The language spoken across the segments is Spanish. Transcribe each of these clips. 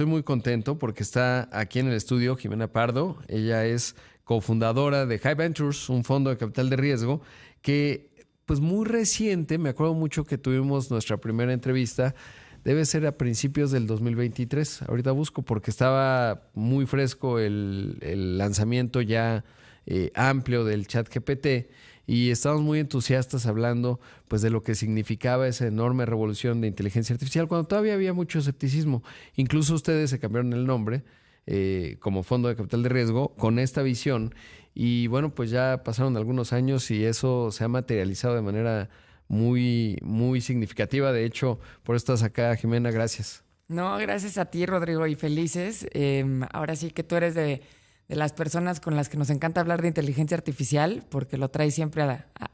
estoy muy contento porque está aquí en el estudio Jimena Pardo. Ella es cofundadora de High Ventures, un fondo de capital de riesgo que, pues muy reciente, me acuerdo mucho que tuvimos nuestra primera entrevista, debe ser a principios del 2023. Ahorita busco porque estaba muy fresco el lanzamiento ya amplio del ChatGPT y estábamos muy entusiastas hablando pues de lo que significaba esa enorme revolución de inteligencia artificial cuando todavía había mucho escepticismo. Incluso ustedes se cambiaron el nombre como fondo de capital de riesgo con esta visión y bueno, pues ya pasaron algunos años y eso se ha materializado de manera muy, muy significativa. De hecho, por eso estás acá, Jimena, gracias. No, gracias a ti, Rodrigo, y felices. Ahora sí que tú eres de las personas con las que nos encanta hablar de inteligencia artificial porque lo traes siempre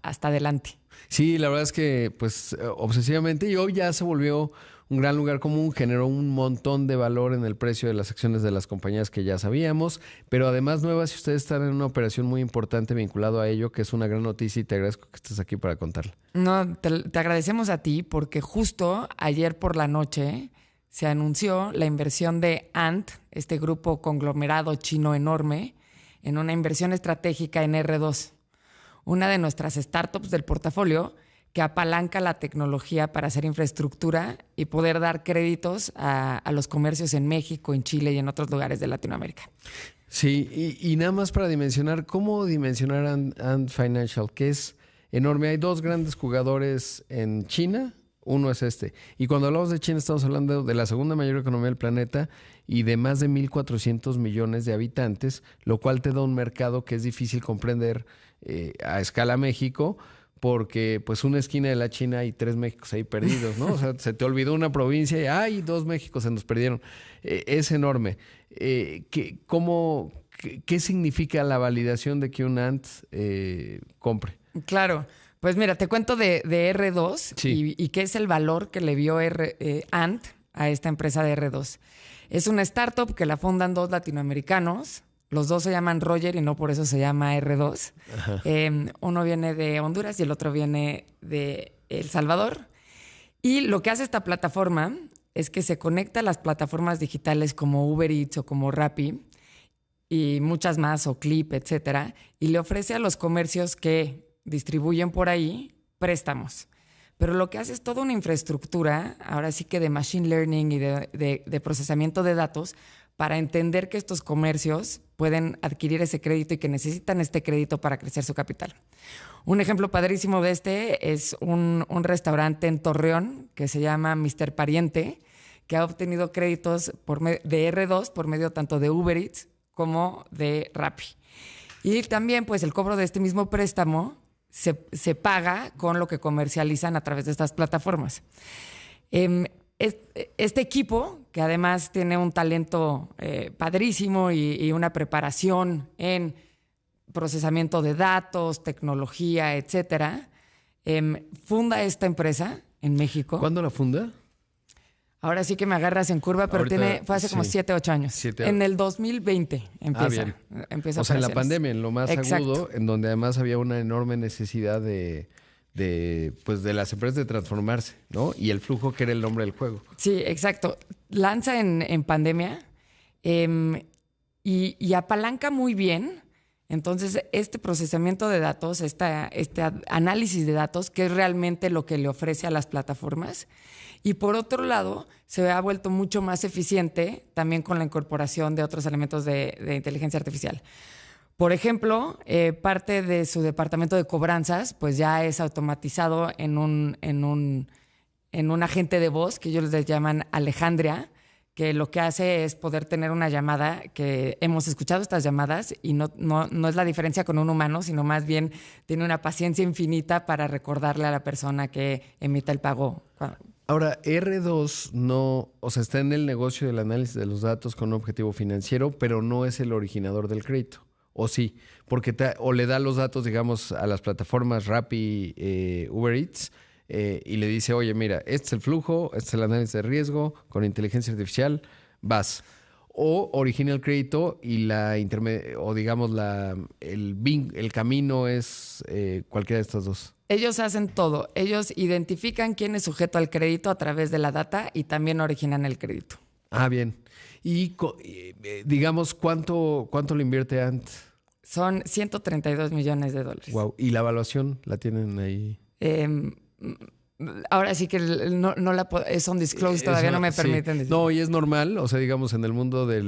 hasta adelante. Sí, la verdad es que pues obsesivamente y hoy ya se volvió un gran lugar común, generó un montón de valor en el precio de las acciones de las compañías que ya sabíamos, pero además nuevas y ustedes están en una operación muy importante vinculado a ello, que es una gran noticia y te agradezco que estés aquí para contarla. No, te agradecemos a ti porque justo ayer por la noche se anunció la inversión de Ant, este grupo conglomerado chino enorme, en una inversión estratégica en R2, una de nuestras startups del portafolio que apalanca la tecnología para hacer infraestructura y poder dar créditos a los comercios en México, en Chile y en otros lugares de Latinoamérica. Sí, y nada más para dimensionar, ¿cómo dimensionar Ant Financial? Que es enorme. Hay dos grandes jugadores en China. Uno es este. Y cuando hablamos de China estamos hablando de la segunda mayor economía del planeta y de más de 1.400 millones de habitantes, lo cual te da un mercado que es difícil comprender a escala México, porque pues una esquina de la China y 3 Méxicos ahí perdidos, ¿no? O sea, se te olvidó una provincia y ¡ay! 2 Méxicos se nos perdieron. Es enorme. ¿Qué significa la validación de que un Ant compre? Claro. Pues mira, te cuento de R2 Sí. y qué es el valor que le vio Ant a esta empresa de R2. Es una startup que la fundan dos latinoamericanos. Los dos se llaman Roger y no por eso se llama R2. Uno viene de Honduras y el otro viene de El Salvador. Y lo que hace esta plataforma es que se conecta a las plataformas digitales como Uber Eats o como Rappi y muchas más, o Clip, etcétera, y le ofrece a los comercios que distribuyen por ahí préstamos. Pero lo que hace es toda una infraestructura, ahora sí que de machine learning y de procesamiento de datos, para entender que estos comercios pueden adquirir ese crédito y que necesitan este crédito para crecer su capital. Un ejemplo padrísimo de este es un restaurante en Torreón que se llama Mr. Pariente, que ha obtenido créditos de R2 por medio tanto de Uber Eats como de Rappi. Y también pues el cobro de este mismo préstamo se paga con lo que comercializan a través de estas plataformas. Este equipo, que además tiene un talento padrísimo y una preparación en procesamiento de datos, tecnología, etcétera, funda esta empresa en México. ¿Cuándo la funda? Ahora sí que me agarras en curva, pero fue hace como 7, 8 años. En el 2020 empieza. Empieza o sea, en la pandemia, en lo más agudo, en donde además había una enorme necesidad de las empresas de transformarse, ¿no? Y el flujo que era el nombre del juego. Sí, exacto. Lanza en pandemia y apalanca muy bien. Entonces, este procesamiento de datos, este análisis de datos, que es realmente lo que le ofrece a las plataformas. Y por otro lado, se ha vuelto mucho más eficiente también con la incorporación de otros elementos de inteligencia artificial. Por ejemplo, parte de su departamento de cobranzas, pues ya es automatizado en un agente de voz que ellos les llaman Alejandria, que lo que hace es poder tener una llamada, que hemos escuchado estas llamadas y no es la diferencia con un humano, sino más bien tiene una paciencia infinita para recordarle a la persona que emita el pago. Ahora, R2 no, o sea, está en el negocio del análisis de los datos con un objetivo financiero, pero no es el originador del crédito. O sí, porque o le da los datos, digamos, a las plataformas Rappi, Uber Eats, y le dice, oye, mira, este es el flujo, este es el análisis de riesgo, con inteligencia artificial, vas. O origina el crédito y el camino es cualquiera de estas dos. Ellos hacen todo. Ellos identifican quién es sujeto al crédito a través de la data y también originan el crédito. Ah, bien. Y digamos, ¿cuánto le invierte Ant? Son $132 millones. Wow. ¿Y la evaluación la tienen ahí? Ahora sí que es on disclosed, todavía no me permiten decir. No, y es normal, o sea, digamos, en el mundo de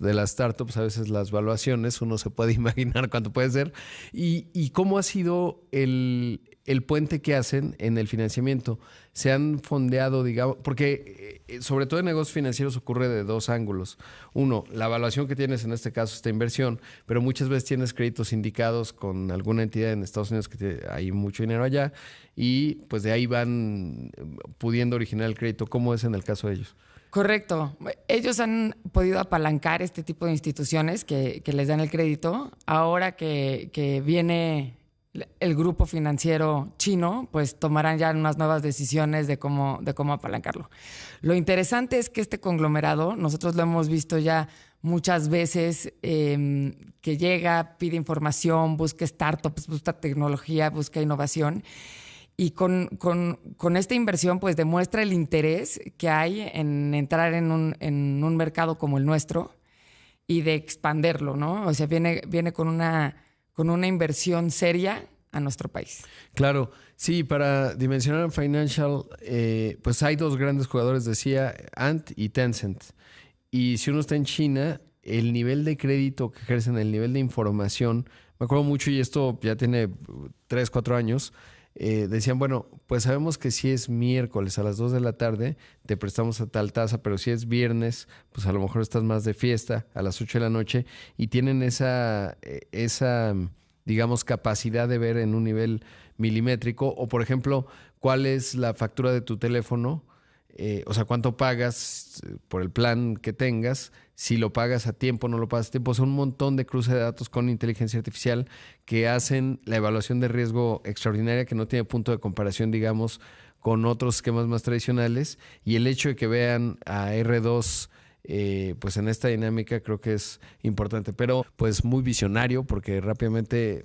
las startups, a veces las valuaciones, uno se puede imaginar cuánto puede ser. ¿Y cómo ha sido el puente que hacen en el financiamiento? Se han fondeado, digamos, porque sobre todo en negocios financieros ocurre de dos ángulos. Uno, la evaluación que tienes en este caso, esta inversión, pero muchas veces tienes créditos sindicados con alguna entidad en Estados Unidos que hay mucho dinero allá y pues de ahí van pudiendo originar el crédito. ¿Cómo es en el caso de ellos? Correcto. Ellos han podido apalancar este tipo de instituciones que les dan el crédito. Ahora que viene el grupo financiero chino, pues tomarán ya unas nuevas decisiones de cómo apalancarlo. Lo interesante es que este conglomerado, nosotros lo hemos visto ya muchas veces, que llega, pide información, busca startups, busca tecnología, busca innovación. Y con esta inversión, pues demuestra el interés que hay en entrar en un mercado como el nuestro y de expanderlo, ¿no? O sea, viene con una inversión seria a nuestro país. Claro, sí, para dimensionar en Financial, pues hay dos grandes jugadores, decía, Ant y Tencent. Y si uno está en China, el nivel de crédito que ejercen, el nivel de información, me acuerdo mucho, y esto ya tiene 3, 4 años, decían, bueno, pues sabemos que si es miércoles a las 2 de la tarde, te prestamos a tal tasa, pero si es viernes, pues a lo mejor estás más de fiesta a las 8 de la noche y tienen esa digamos, capacidad de ver en un nivel milimétrico. O, por ejemplo, cuál es la factura de tu teléfono, o sea, cuánto pagas por el plan que tengas, si lo pagas a tiempo, no lo pagas a tiempo. Son un montón de cruce de datos con inteligencia artificial que hacen la evaluación de riesgo extraordinaria, que no tiene punto de comparación, digamos, con otros esquemas más tradicionales. Y el hecho de que vean a R2 pues en esta dinámica creo que es importante, pero pues muy visionario porque rápidamente,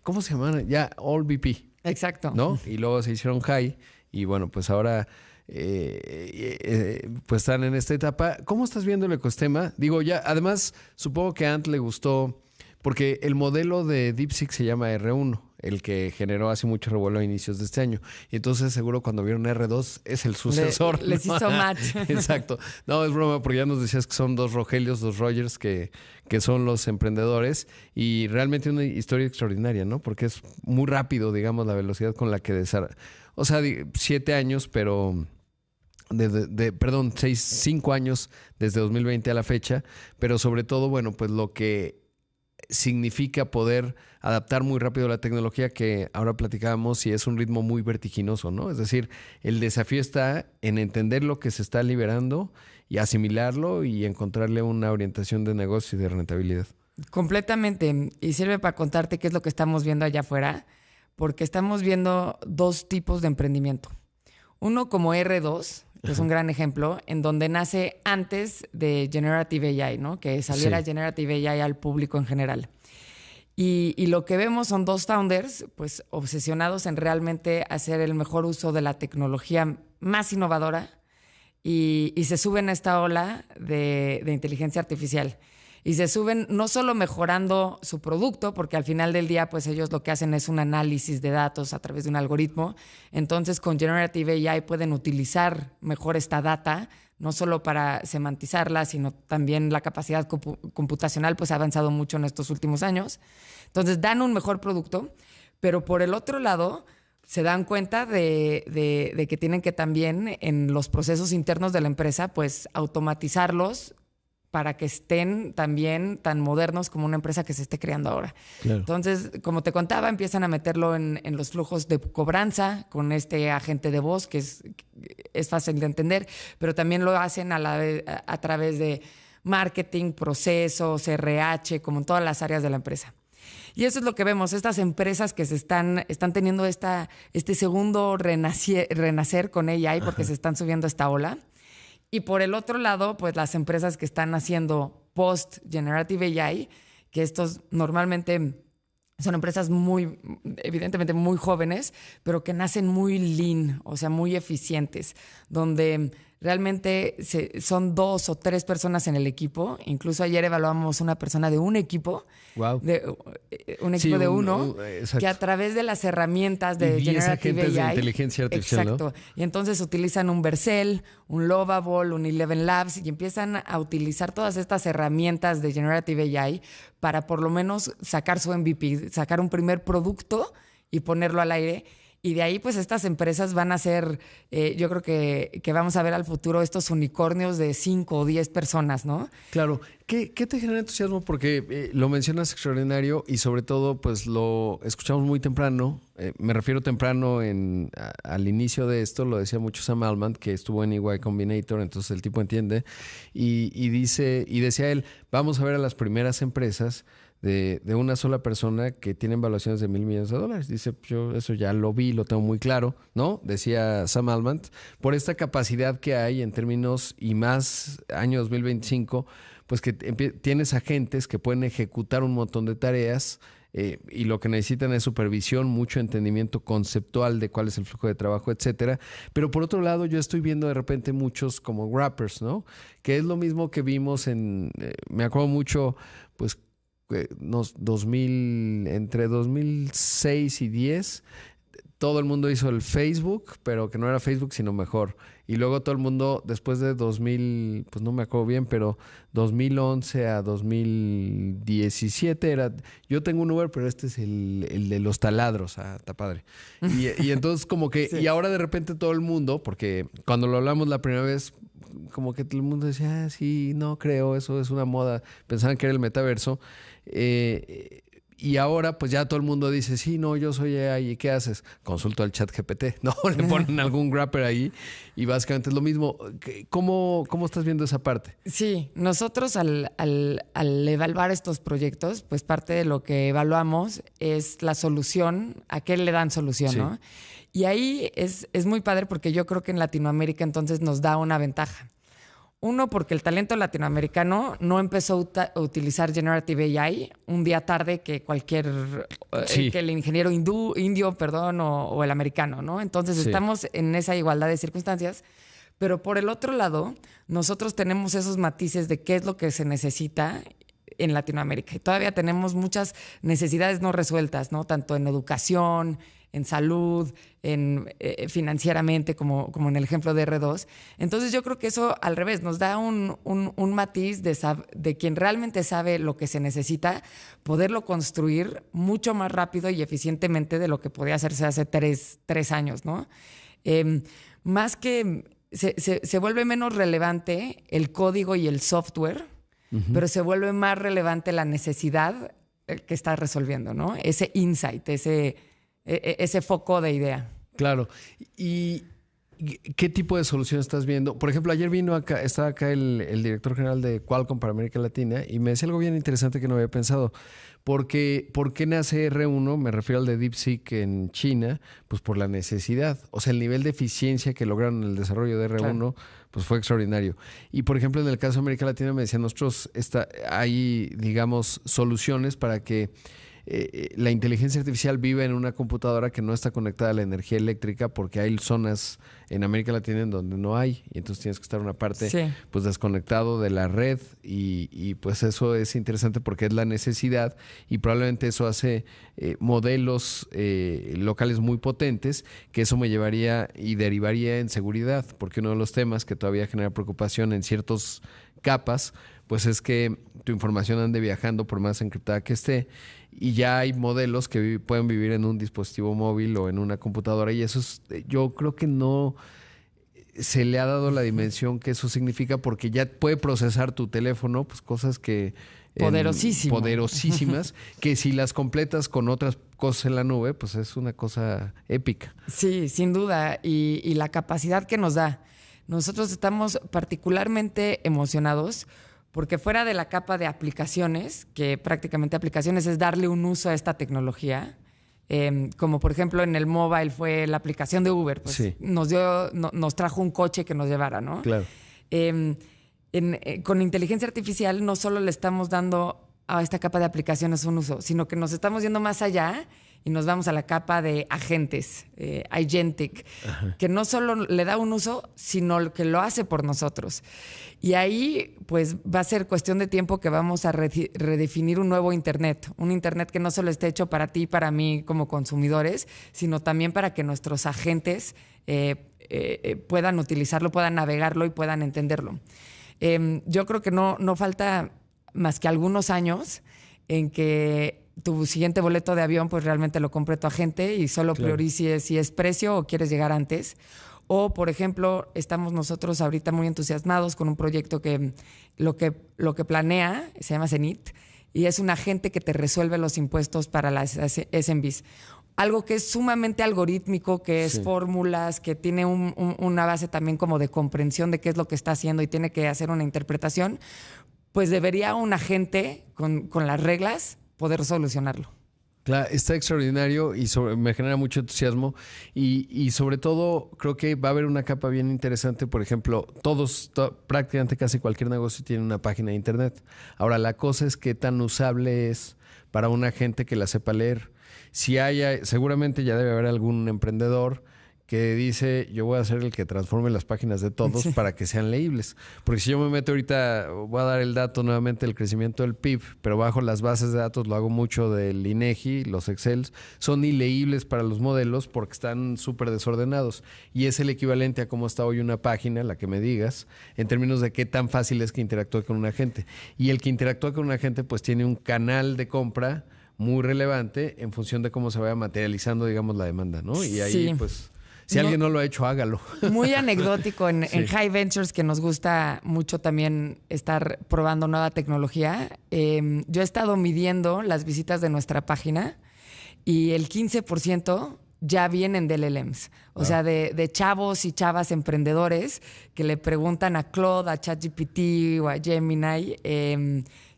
¿cómo se llaman? Ya All VP. Exacto. ¿No? Y luego se hicieron High y bueno, pues ahora pues están en esta etapa. ¿Cómo estás viendo el ecosistema? Digo, ya, además, supongo que a Ant le gustó, porque el modelo de DeepSeek se llama R1, el que generó hace mucho revuelo a inicios de este año. Y entonces seguro cuando vieron R2 es el sucesor. Les hizo match. Exacto. No, es broma, porque ya nos decías que son dos Rogelios, dos Rogers, que son los emprendedores. Y realmente una historia extraordinaria, ¿no? Porque es muy rápido, digamos, la velocidad con la que o sea, 7 años, pero... perdón, 5 años desde 2020 a la fecha, pero sobre todo, bueno, pues lo que significa poder adaptar muy rápido la tecnología, que ahora platicábamos, y es un ritmo muy vertiginoso, ¿no? Es decir, el desafío está en entender lo que se está liberando y asimilarlo y encontrarle una orientación de negocio y de rentabilidad. Completamente. Y sirve para contarte qué es lo que estamos viendo allá afuera, porque estamos viendo dos tipos de emprendimiento. Uno como R2, que es un gran ejemplo, en donde nace antes de Generative AI, ¿no? Que saliera sí. Generative AI al público en general. Y lo que vemos son dos founders, pues, obsesionados en realmente hacer el mejor uso de la tecnología más innovadora y se suben a esta ola de inteligencia artificial. Y se suben no solo mejorando su producto, porque al final del día, pues ellos lo que hacen es un análisis de datos a través de un algoritmo. Entonces, con Generative AI pueden utilizar mejor esta data, no solo para semantizarla, sino también la capacidad computacional pues ha avanzado mucho en estos últimos años. Entonces, dan un mejor producto, pero por el otro lado, se dan cuenta de que tienen que también en los procesos internos de la empresa, pues automatizarlos para que estén también tan modernos como una empresa que se esté creando ahora. Claro. Entonces, como te contaba, empiezan a meterlo en los flujos de cobranza con este agente de voz, que es fácil de entender, pero también lo hacen a través de marketing, procesos, RH, como en todas las áreas de la empresa. Y eso es lo que vemos, estas empresas que se están teniendo este segundo renacer con AI porque se están subiendo a esta ola. Y por el otro lado, pues las empresas que están haciendo post-generative AI, que estos normalmente son empresas evidentemente muy jóvenes, pero que nacen muy lean, o sea, muy eficientes, donde Realmente son 2 o 3 personas en el equipo. Incluso ayer evaluamos una persona de un equipo, Wow. un equipo de uno, que a través de las herramientas de y 10 Generative agentes AI, de inteligencia artificial, exacto, ¿no? Y entonces utilizan un Vercel, un Lovable, un Eleven Labs y empiezan a utilizar todas estas herramientas de Generative AI para por lo menos sacar su MVP, sacar un primer producto y ponerlo al aire. Y de ahí, pues, estas empresas van a ser, yo creo que vamos a ver al futuro estos unicornios de 5 o 10 personas, ¿no? Claro. ¿Qué te genera entusiasmo? Porque lo mencionas extraordinario y sobre todo, pues, lo escuchamos muy temprano. Me refiero temprano al inicio de esto, lo decía mucho Sam Altman, que estuvo en EY Combinator, entonces el tipo entiende. Y decía él, vamos a ver a las primeras empresas de una sola persona que tienen valuaciones de $1,000 millones. Dice, yo eso ya lo vi, lo tengo muy claro, ¿no? Decía Sam Altman, por esta capacidad que hay en términos y más año 2025, pues que tienes agentes que pueden ejecutar un montón de tareas y lo que necesitan es supervisión, mucho entendimiento conceptual de cuál es el flujo de trabajo, etcétera. Pero por otro lado, yo estoy viendo de repente muchos como wrappers, ¿no? Que es lo mismo que vimos me acuerdo mucho, pues, entre 2006 y 10, todo el mundo hizo el Facebook, pero que no era Facebook, sino mejor. Y luego todo el mundo, después de 2000, pues no me acuerdo bien, pero 2011 a 2017 era, yo tengo un Uber, pero este es el de los taladros, está padre. Y entonces como que, sí. Y ahora de repente todo el mundo, porque cuando lo hablamos la primera vez, como que todo el mundo decía, sí, no creo, eso es una moda. Pensaban que era el metaverso. Y ahora pues ya todo el mundo dice, sí, no, yo soy AI, ¿y qué haces? Consulto al ChatGPT, ¿no? Le ponen algún wrapper ahí y básicamente es lo mismo. ¿Cómo estás viendo esa parte? Sí, nosotros al evaluar estos proyectos, pues parte de lo que evaluamos es la solución, a qué le dan solución, sí. ¿No? Y ahí es muy padre porque yo creo que en Latinoamérica entonces nos da una ventaja. Uno, porque el talento latinoamericano no empezó a utilizar Generative AI un día tarde que cualquier, sí. Que el ingeniero indio, o el americano, ¿no? Entonces sí. Estamos en esa igualdad de circunstancias. Pero por el otro lado, nosotros tenemos esos matices de qué es lo que se necesita en Latinoamérica. Y todavía tenemos muchas necesidades no resueltas, ¿no? Tanto en educación, en salud, financieramente, como en el ejemplo de R2. Entonces yo creo que eso al revés nos da un matiz de quien realmente sabe lo que se necesita, poderlo construir mucho más rápido y eficientemente de lo que podía hacerse hace tres años, ¿no? Más que se vuelve menos relevante el código y el software, pero se vuelve más relevante la necesidad que estás resolviendo, ¿no? Ese insight, ese foco de idea. Claro. ¿Y qué tipo de solución estás viendo? Por ejemplo, ayer estaba acá el director general de Qualcomm para América Latina y me decía algo bien interesante que no había pensado. ¿Por qué nace R1? Me refiero al de DeepSeek en China, pues por la necesidad. O sea, el nivel de eficiencia que lograron en el desarrollo de R1, claro, pues fue extraordinario. Y por ejemplo, en el caso de América Latina me decían, nosotros hay, digamos, soluciones para que la inteligencia artificial vive en una computadora que no está conectada a la energía eléctrica porque hay zonas en América Latina en donde no hay y entonces tienes que estar una parte sí. Pues desconectado de la red y pues eso es interesante porque es la necesidad y probablemente eso hace modelos locales muy potentes que eso me llevaría y derivaría en seguridad porque uno de los temas que todavía genera preocupación en ciertas capas pues es que tu información ande viajando por más encriptada que esté y ya hay modelos que pueden vivir en un dispositivo móvil o en una computadora y eso yo creo que no se le ha dado la dimensión que eso significa porque ya puede procesar tu teléfono, pues cosas que poderosísimas, que si las completas con otras cosas en la nube, pues es una cosa épica. Sí, sin duda, y la capacidad que nos da. Nosotros estamos particularmente emocionados porque fuera de la capa de aplicaciones, que prácticamente aplicaciones es darle un uso a esta tecnología, como por ejemplo en el mobile fue la aplicación de Uber, pues sí. nos trajo un coche que nos llevara, ¿no? Claro. Con inteligencia artificial no solo le estamos dando esta capa de aplicaciones un uso, sino que nos estamos yendo más allá y nos vamos a la capa de agentes, agentic, que no solo le da un uso, sino que lo hace por nosotros. Y ahí, pues, va a ser cuestión de tiempo que vamos a redefinir un nuevo Internet. Un Internet que no solo esté hecho para ti y para mí como consumidores, sino también para que nuestros agentes puedan utilizarlo, puedan navegarlo y puedan entenderlo. Yo creo que no falta más que algunos años en que tu siguiente boleto de avión pues realmente lo compre tu agente y solo priorices si es precio o quieres llegar antes. O, por ejemplo, estamos nosotros ahorita muy entusiasmados con un proyecto que lo que planea, se llama Zenit, y es un agente que te resuelve los impuestos para las SMBs. Algo que es sumamente algorítmico, que es fórmulas, que tiene una base también como de comprensión de qué es lo que está haciendo y tiene que hacer una interpretación, pues debería un agente con las reglas poder solucionarlo. Claro, está extraordinario y me genera mucho entusiasmo y sobre todo creo que va a haber una capa bien interesante. Por ejemplo, prácticamente casi cualquier negocio tiene una página de internet. Ahora, la cosa es qué tan usable es para una gente que la sepa leer. Seguramente ya debe haber algún emprendedor que dice, yo voy a ser el que transforme las páginas de todos para que sean leíbles. Porque si yo me meto ahorita, voy a dar el dato nuevamente del crecimiento del PIB, pero bajo las bases de datos lo hago mucho del INEGI, los Excel, son ileíbles para los modelos porque están súper desordenados. Y es el equivalente a cómo está hoy una página, la que me digas, en términos de qué tan fácil es que interactúe con un agente. Y el que interactúa con un agente pues tiene un canal de compra muy relevante en función de cómo se vaya materializando, digamos, la demanda, ¿no? Y ahí pues... Si alguien no lo ha hecho, hágalo. Muy anecdótico en High Ventures, que nos gusta mucho también estar probando nueva tecnología. Yo he estado midiendo las visitas de nuestra página y el 15% ya vienen de LLMs. O sea, de chavos y chavas emprendedores que le preguntan a Claude, a ChatGPT o a Gemini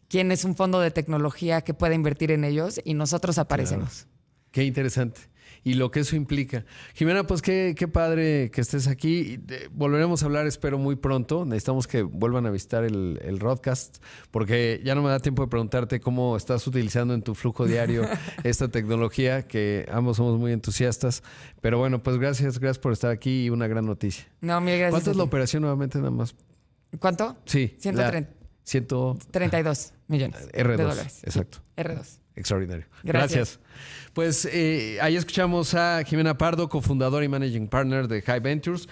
quién es un fondo de tecnología que pueda invertir en ellos y nosotros aparecemos. Claro. Qué interesante. Y lo que eso implica. Jimena, pues qué padre que estés aquí. Volveremos a hablar, espero, muy pronto. Necesitamos que vuelvan a visitar el Rodcast, porque ya no me da tiempo de preguntarte cómo estás utilizando en tu flujo diario esta tecnología, que ambos somos muy entusiastas. Pero bueno, pues gracias por estar aquí y una gran noticia. No, mil gracias. ¿Cuánto es la operación nuevamente nada más? ¿Cuánto? Sí. 132 millones R2, de dólares. Exacto. R2. Extraordinario. Gracias. Pues ahí escuchamos a Jimena Pardo, cofundadora y managing partner de High Ventures.